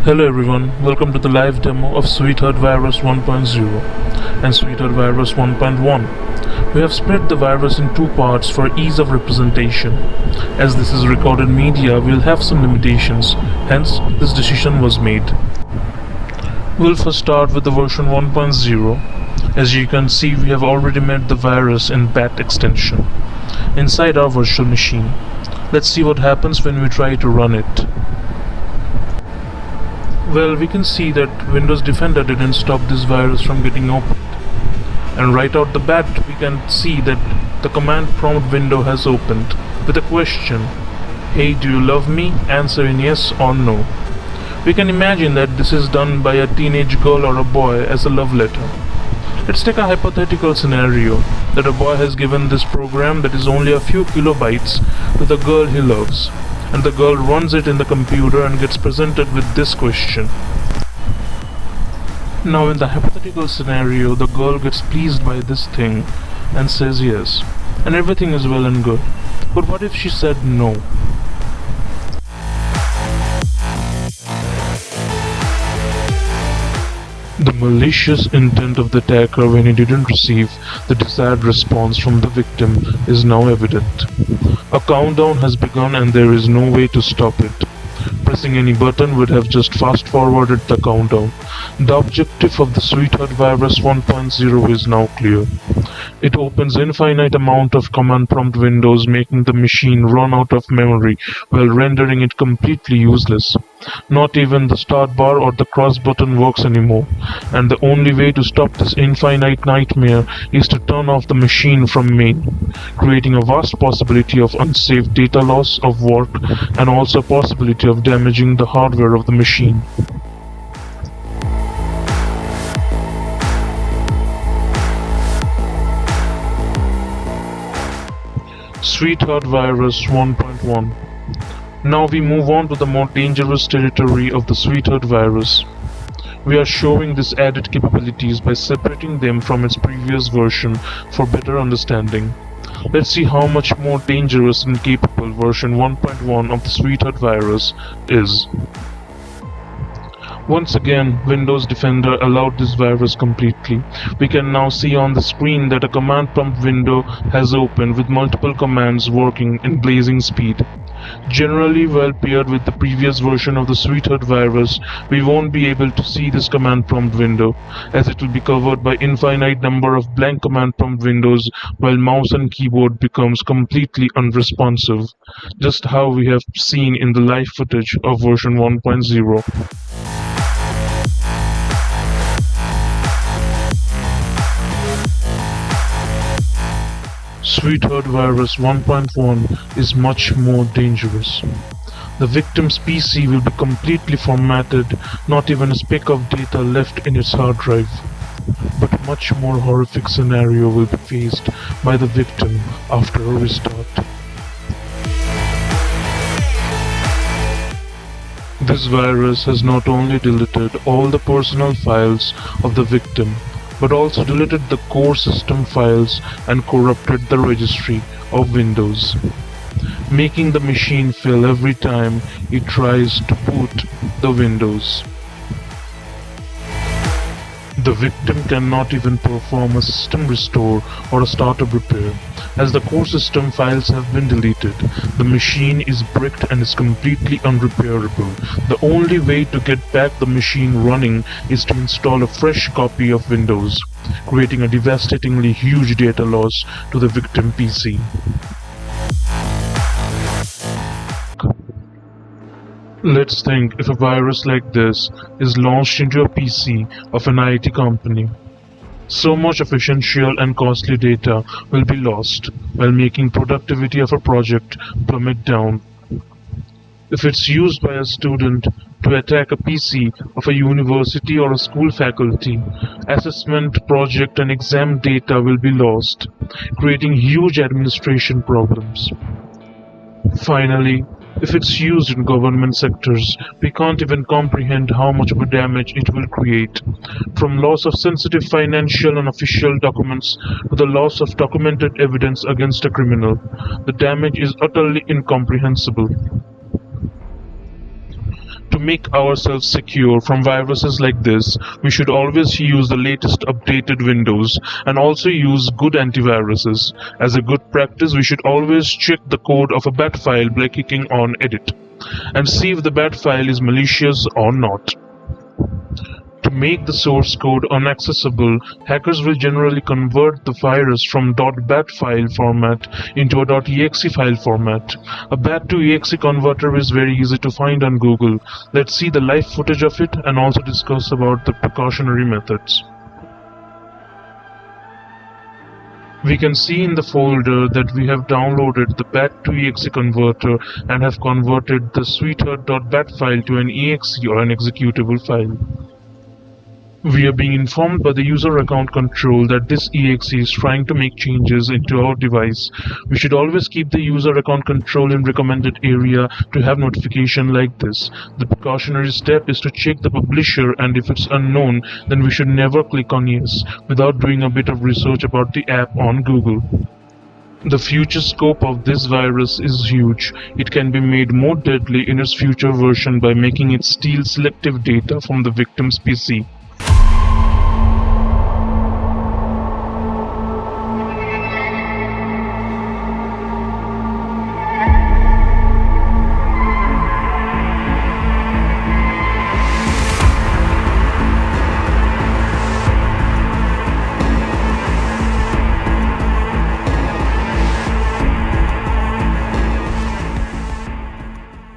Hello everyone, welcome to the live demo of Sweethurt Virus 1.0 and Sweethurt Virus 1.1. We have split the virus in two parts for ease of representation. As this is recorded media, we'll have some limitations, hence this decision was made. We'll first start with the version 1.0. As you can see, we have already made the virus in bat extension inside our virtual machine. Let's see what happens when we try to run it. Well, we can see that Windows Defender didn't stop this virus from getting opened. And right out the bat, we can see that the command prompt window has opened with a question. Hey, do you love me? Answer in yes or no. We can imagine that this is done by a teenage girl or a boy as a love letter. Let's take a hypothetical scenario that a boy has given this program that is only a few kilobytes to the girl he loves, and the girl runs it in the computer and gets presented with this question. Now in the hypothetical scenario, the girl gets pleased by this thing and says yes, and everything is well and good. But what if she said no? The malicious intent of the attacker when he didn't receive the desired response from the victim is now evident. A countdown has begun and there is no way to stop it. Pressing any button would have just fast-forwarded the countdown. The objective of the Sweethurt Virus 1.0 is now clear. It opens infinite amount of command prompt windows, making the machine run out of memory while rendering it completely useless. Not even the start bar or the cross button works anymore, and the only way to stop this infinite nightmare is to turn off the machine from main, creating a vast possibility of unsafe data loss of work and also a possibility of damaging the hardware of the machine. Sweethurt Virus 1.1. Now we move on to the more dangerous territory of the Sweethurt virus. We are showing this added capabilities by separating them from its previous version for better understanding. Let's see how much more dangerous and capable version 1.1 of the Sweethurt virus is. Once again, Windows Defender allowed this virus completely. We can now see on the screen that a command prompt window has opened with multiple commands working in blazing speed. Generally, while paired with the previous version of the Sweethurt virus, we won't be able to see this command prompt window, as it will be covered by infinite number of blank command prompt windows while mouse and keyboard becomes completely unresponsive, just how we have seen in the live footage of version 1.0. Sweethurt Virus 1.1 is much more dangerous. The victim's PC will be completely formatted, not even a speck of data left in its hard drive. But a much more horrific scenario will be faced by the victim after a restart. This virus has not only deleted all the personal files of the victim, but also deleted the core system files and corrupted the registry of Windows, making the machine fail every time it tries to boot the Windows. The victim cannot even perform a system restore or a startup repair, as the core system files have been deleted. The machine is bricked and is completely unrepairable. The only way to get back the machine running is to install a fresh copy of Windows, creating a devastatingly huge data loss to the victim PC. Let's think if a virus like this is launched into a PC of an IT company. So much of essential and costly data will be lost, while making productivity of a project plummet down. If it's used by a student to attack a PC of a university or a school faculty, assessment, project and exam data will be lost, creating huge administration problems. Finally, if it's used in government sectors, we can't even comprehend how much of a damage it will create. From loss of sensitive financial and official documents to the loss of documented evidence against a criminal, the damage is utterly incomprehensible. To make ourselves secure from viruses like this, we should always use the latest updated Windows and also use good antiviruses. As a good practice, we should always check the code of a bat file by clicking on Edit and see if the bat file is malicious or not. To make the source code unaccessible, hackers will generally convert the virus from .bat file format into a .exe file format. A bat to exe converter is very easy to find on Google. Let's see the live footage of it and also discuss about the precautionary methods. We can see in the folder that we have downloaded the bat to exe converter and have converted the sweethurt.bat file to an exe or an executable file. We are being informed by the user account control that this exe is trying to make changes into our device. We should always keep the user account control in recommended area to have notification like this. The precautionary step is to check the publisher, and if it's unknown, then we should never click on yes without doing a bit of research about the app on Google. The future scope of this virus is huge. It can be made more deadly in its future version by making it steal selective data from the victim's PC.